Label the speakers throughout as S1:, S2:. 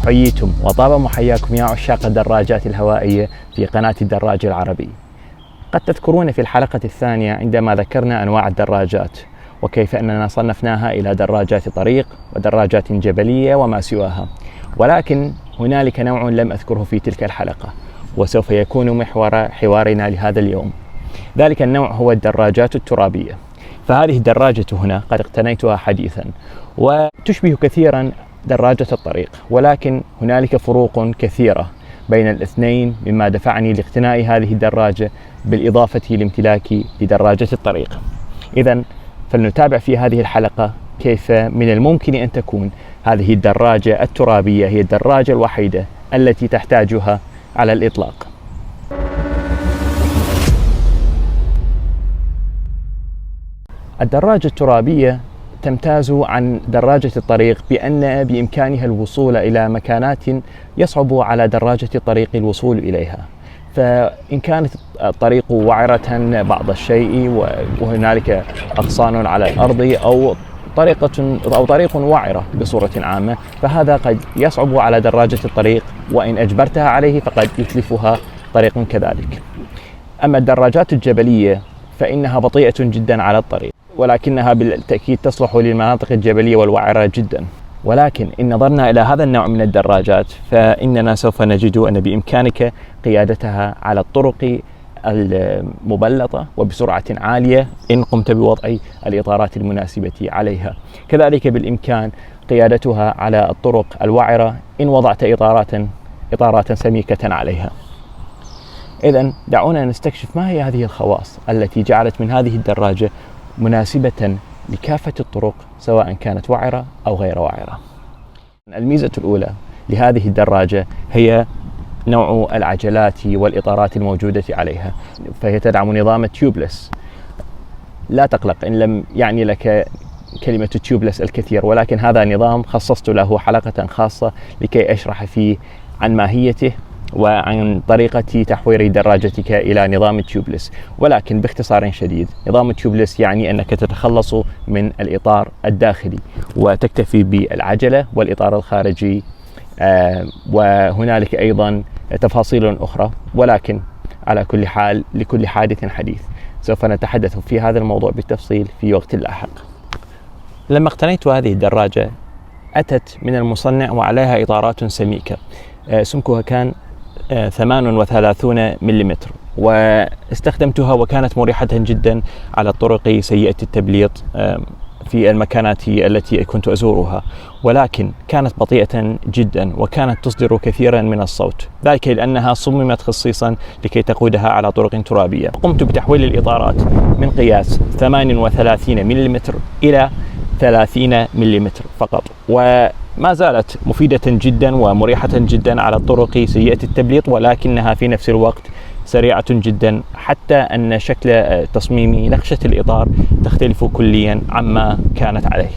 S1: حييتم وطاب محياكم يا عشاق الدراجات الهوائية في قناة الدراج العربي. قد تذكرون في الحلقة الثانية عندما ذكرنا أنواع الدراجات وكيف أننا صنفناها إلى دراجات طريق ودراجات جبلية وما سواها، ولكن هنالك نوع لم أذكره في تلك الحلقة وسوف يكون محور حوارنا لهذا اليوم. ذلك النوع هو الدراجات الترابية. فهذه الدراجة هنا قد اقتنيتها حديثا وتشبه كثيرا دراجة الطريق، ولكن هنالك فروق كثيرة بين الاثنين مما دفعني لاقتناء هذه الدراجة بالإضافة لامتلاكي لدراجة الطريق. إذن فلنتابع في هذه الحلقة كيف من الممكن أن تكون هذه الدراجة الترابية هي الدراجة الوحيدة التي تحتاجها على الإطلاق. الدراجة الترابية تمتاز عن دراجة الطريق بأن بإمكانها الوصول إلى مكانات يصعب على دراجة الطريق الوصول إليها، فإن كانت الطريق وعرة بعض الشيء وهنالك أغصان على الأرض أو طريق وعرة بصورة عامة، فهذا قد يصعب على دراجة الطريق، وإن أجبرتها عليه فقد يتلفها طريق كذلك. أما الدراجات الجبلية فإنها بطيئة جدا على الطريق، ولكنها بالتأكيد تصلح للمناطق الجبلية والوعرة جدا. ولكن إن نظرنا إلى هذا النوع من الدراجات فإننا سوف نجد أن بإمكانك قيادتها على الطرق المبلطة وبسرعة عالية إن قمت بوضع الإطارات المناسبة عليها. كذلك بالإمكان قيادتها على الطرق الوعرة إن وضعت إطارات سميكة عليها. إذن دعونا نستكشف ما هي هذه الخواص التي جعلت من هذه الدراجة مناسبة لكافة الطرق سواء كانت وعرة أو غير وعرة. الميزة الأولى لهذه الدراجة هي نوع العجلات والإطارات الموجودة عليها، فهي تدعم نظام التيوبلس. لا تقلق إن لم يعني لك كلمة تيوبلس الكثير، ولكن هذا نظام خصصت له حلقة خاصة لكي أشرح فيه عن ماهيته وعن طريقة تحوير دراجتك إلى نظام التيوبلس. ولكن باختصار شديد، نظام التيوبلس يعني أنك تتخلص من الإطار الداخلي وتكتفي بالعجلة والإطار الخارجي، وهنالك أيضا تفاصيل أخرى، ولكن على كل حال لكل حادث حديث. سوف نتحدث في هذا الموضوع بالتفصيل في وقت لاحق. لما اقتنيت هذه الدراجة أتت من المصنع وعليها إطارات سميكة، سمكها كان 38 ملم، واستخدمتها وكانت مريحة جدا على الطرق سيئة التبليط في المكانات التي كنت أزورها، ولكن كانت بطيئة جدا وكانت تصدر كثيرا من الصوت، ذلك لأنها صممت خصيصا لكي تقودها على طرق ترابية. قمت بتحويل الإطارات من قياس 38 ملم إلى 30 ملم فقط، وما زالت مفيدة جدا ومريحة جدا على الطرق سيئة التبليط، ولكنها في نفس الوقت سريعة جدا، حتى أن شكل تصميم نقشة الإطار تختلف كليا عما كانت عليه.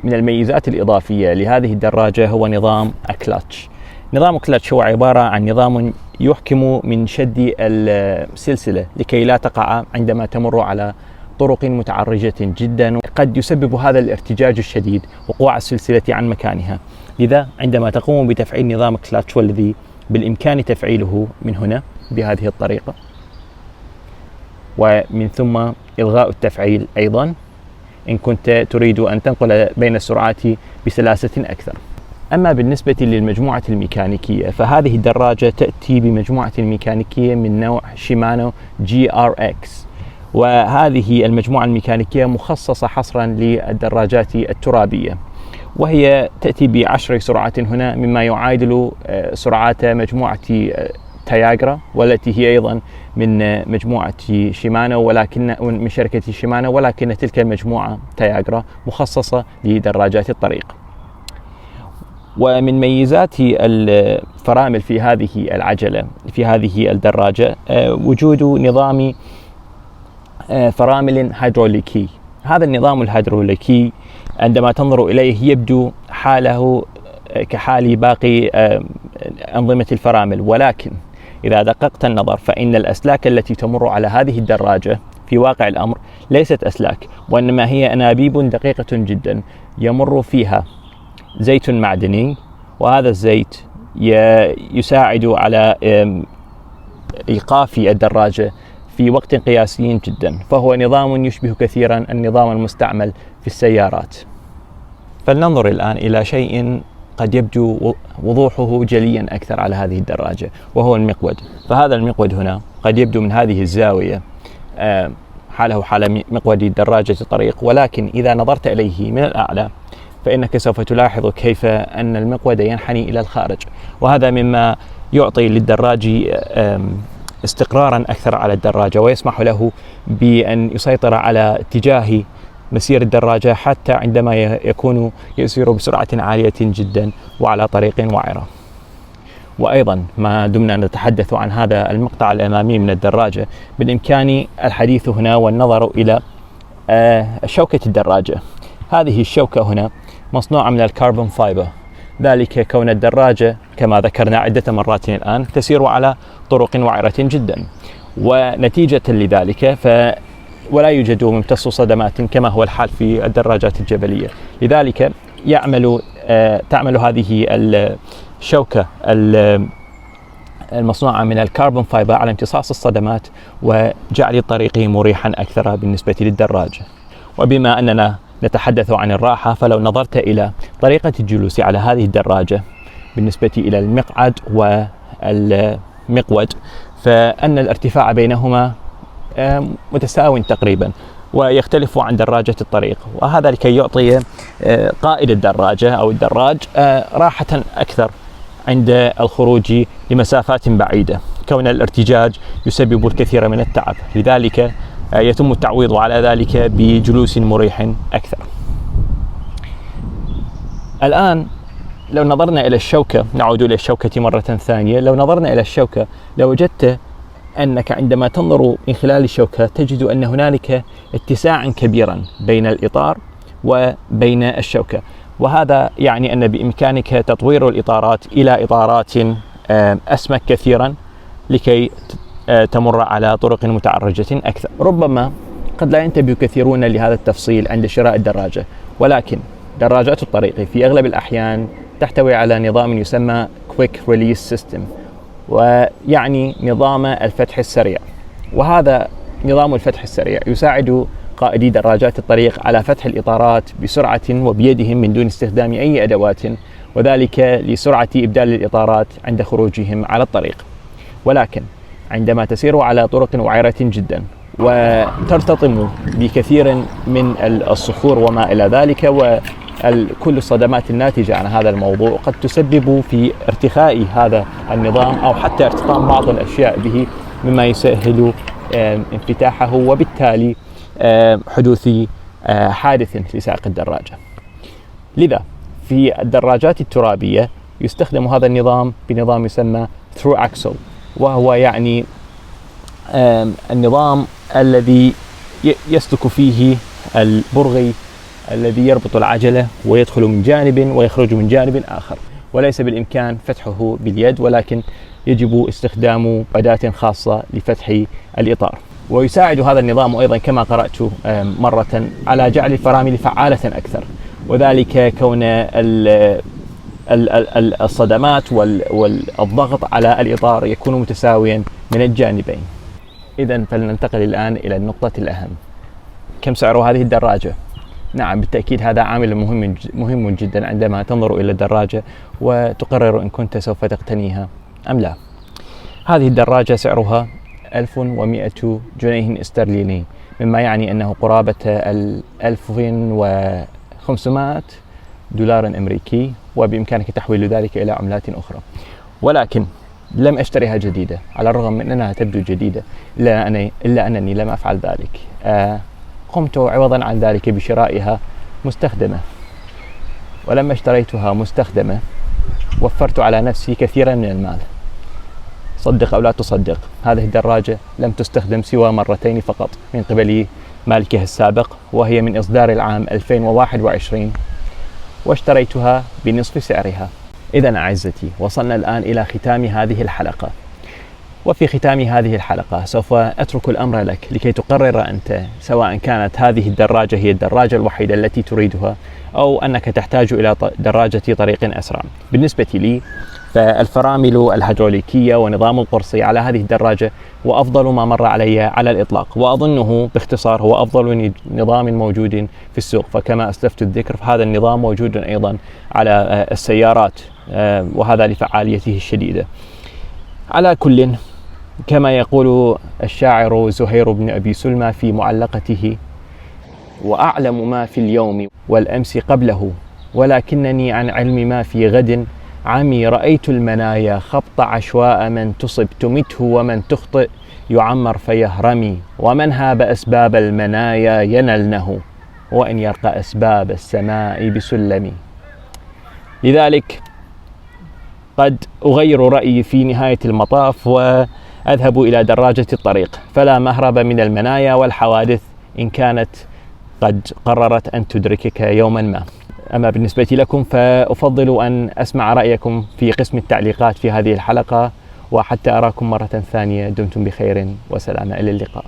S1: من الميزات الإضافية لهذه الدراجة هو نظام الكلاتش. نظام الكلاتش هو عبارة عن نظام يحكم من شد السلسلة لكي لا تقع عندما تمر على طرق متعرجة جدا. قد يسبب هذا الارتجاج الشديد وقوع السلسلة عن مكانها، لذا عندما تقوم بتفعيل نظام الكلاتش والذي بالإمكان تفعيله من هنا بهذه الطريقة، ومن ثم إلغاء التفعيل أيضا إن كنت تريد أن تنقل بين السرعات بسلاسة أكثر. أما بالنسبة للمجموعة الميكانيكية فهذه الدراجة تأتي بمجموعة ميكانيكية من نوع شيمانو GRX، وهذه المجموعة الميكانيكية مخصصة حصرا للدراجات الترابية، وهي تأتي ب10 سرعات هنا مما يعادل سرعات مجموعة تياغرا، والتي هي أيضا من مجموعة شيمانو ولكن من شركة شيمانو، ولكن تلك المجموعة تياغرا مخصصة لدراجات الطريق. ومن ميزات الفرامل في هذه العجلة في هذه الدراجة وجود نظام فرامل هيدروليكي. هذا النظام الهيدروليكي عندما تنظر إليه يبدو حاله كحال باقي أنظمة الفرامل، ولكن إذا دققت النظر فإن الأسلاك التي تمر على هذه الدراجة في واقع الأمر ليست أسلاك، وإنما هي أنابيب دقيقة جدا يمر فيها زيت معدني وهذا الزيت يساعد على إيقاف الدراجة في وقت قياسي جدا، فهو نظام يشبه كثيرا النظام المستعمل في السيارات. فلننظر الآن إلى شيء قد يبدو وضوحه جليا أكثر على هذه الدراجة، وهو المقود. فهذا المقود هنا قد يبدو من هذه الزاوية حاله حال مقود دراجة الطريق، ولكن إذا نظرت إليه من الأعلى فإنك سوف تلاحظ كيف أن المقود ينحني إلى الخارج، وهذا مما يعطي للدراج استقرارا أكثر على الدراجة، ويسمح له بأن يسيطر على اتجاه مسير الدراجة حتى عندما يكون يسير بسرعة عالية جدا وعلى طريق وعرة. وأيضا ما دمنا نتحدث عن هذا المقطع الأمامي من الدراجة، بالإمكان الحديث هنا والنظر إلى شوكة الدراجة. هذه الشوكة هنا مصنوعة من الكربون فايبر، ذلك كون الدراجة كما ذكرنا عدة مرات الآن تسير على طرق وعرة جدا، ونتيجة لذلك ولا يوجد ممتص صدمات كما هو الحال في الدراجات الجبلية. لذلك تعمل هذه الشوكة المصنوعة من الكربون فايبر على امتصاص الصدمات وجعل الطريق مريحا أكثر بالنسبة للدراجة. وبما أننا نتحدث عن الراحة، فلو نظرت إلى طريقة الجلوس على هذه الدراجة بالنسبة إلى المقعد والمقود، فأن الارتفاع بينهما متساو تقريبا، ويختلف عن دراجة الطريق، وهذا لكي يعطي قائد الدراجة أو الدراج راحة أكثر عند الخروج لمسافات بعيدة، كون الارتجاج يسبب الكثير من التعب. لذلك يتم التعويض على ذلك بجلوس مريح أكثر. الآن لو نظرنا إلى الشوكة، نعود إلى الشوكة مرة ثانية. لو نظرنا إلى الشوكة لوجدت أنك عندما تنظر من خلال الشوكة تجد أن هنالك اتساعا كبيرا بين الإطار وبين الشوكة، وهذا يعني أن بإمكانك تطوير الإطارات إلى إطارات أسمك كثيرا لكي تمر على طرق متعرجة أكثر. ربما قد لا ينتبه كثيرون لهذا التفصيل عند شراء الدراجة، ولكن دراجات الطريق في أغلب الأحيان تحتوي على نظام يسمى Quick Release System، ويعني نظام الفتح السريع. وهذا نظام الفتح السريع يساعد قائدي دراجات الطريق على فتح الإطارات بسرعة وبيدهم من دون استخدام أي أدوات، وذلك لسرعة إبدال الإطارات عند خروجهم على الطريق. ولكن عندما تسير على طرق وعرة جدا وترتطم بكثير من الصخور وما إلى ذلك، وكل الصدمات الناتجة عن هذا الموضوع قد تسبب في ارتخاء هذا النظام أو حتى ارتطام بعض الأشياء به، مما يسهل انفتاحه وبالتالي حدوث حادث لسائق الدراجة. لذا في الدراجات الترابية يستخدم هذا النظام بنظام يسمى through axle، وهو يعني النظام الذي يسلك فيه البرغي الذي يربط العجلة ويدخل من جانب ويخرج من جانب آخر، وليس بالإمكان فتحه باليد، ولكن يجب استخدام أداة خاصة لفتح الإطار. ويساعد هذا النظام أيضا كما قرأت مرة على جعل الفرامل فعالة أكثر، وذلك كون الصدمات والضغط على الإطار يكون متساويا من الجانبين. إذن فلننتقل الآن إلى النقطة الأهم: كم سعر هذه الدراجة؟ نعم، بالتأكيد هذا عامل مهم جدا عندما تنظر إلى الدراجة وتقرر إن كنت سوف تقتنيها أم لا. هذه الدراجة سعرها 1100 جنيه استرليني، مما يعني أنه قرابة 1500 دولار أمريكي، وبإمكانك تحويل ذلك إلى عملات أخرى. ولكن لم أشتريها جديدة، على الرغم من أنها تبدو جديدة، إلا أنني لم أفعل ذلك. قمت عوضا عن ذلك بشرائها مستخدمة، ولما اشتريتها مستخدمة وفرت على نفسي كثيرا من المال. صدق أو لا تصدق، هذه الدراجة لم تستخدم سوى مرتين فقط من قبل مالكها السابق، وهي من إصدار العام 2021، واشتريتها بنصف سعرها. إذن أعزتي، وصلنا الآن إلى ختام هذه الحلقة. وفي ختام هذه الحلقة سوف أترك الأمر لك لكي تقرر أنت، سواء كانت هذه الدراجة هي الدراجة الوحيدة التي تريدها، أو أنك تحتاج إلى دراجة طريق أسرع. بالنسبة لي فالفرامل الهيدروليكية ونظام القرصي على هذه الدراجة هو أفضل ما مر علي على الإطلاق، وأظنه باختصار هو أفضل نظام موجود في السوق. فكما أسلفت الذكر فهذا النظام موجود أيضا على السيارات، وهذا لفعاليته الشديدة. على كل، كما يقول الشاعر زهير بن أبي سلمى في معلقته: وأعلم ما في اليوم والأمس قبله، ولكنني عن علم ما في غد عمي. رأيت المنايا خبط عشواء، من تصب تمته ومن تخطئ يعمر فيهرمي. ومن هاب أسباب المنايا ينلنه، وإن يرقى أسباب السماء بسلم. لذلك قد أغير رأيي في نهاية المطاف وأذهب إلى دراجة الطريق، فلا مهرب من المنايا والحوادث إن كانت قد قررت أن تدركك يوما ما. أما بالنسبة لكم فأفضل أن أسمع رأيكم في قسم التعليقات في هذه الحلقة، وحتى أراكم مرة ثانية دمتم بخير وسلامة، إلى اللقاء.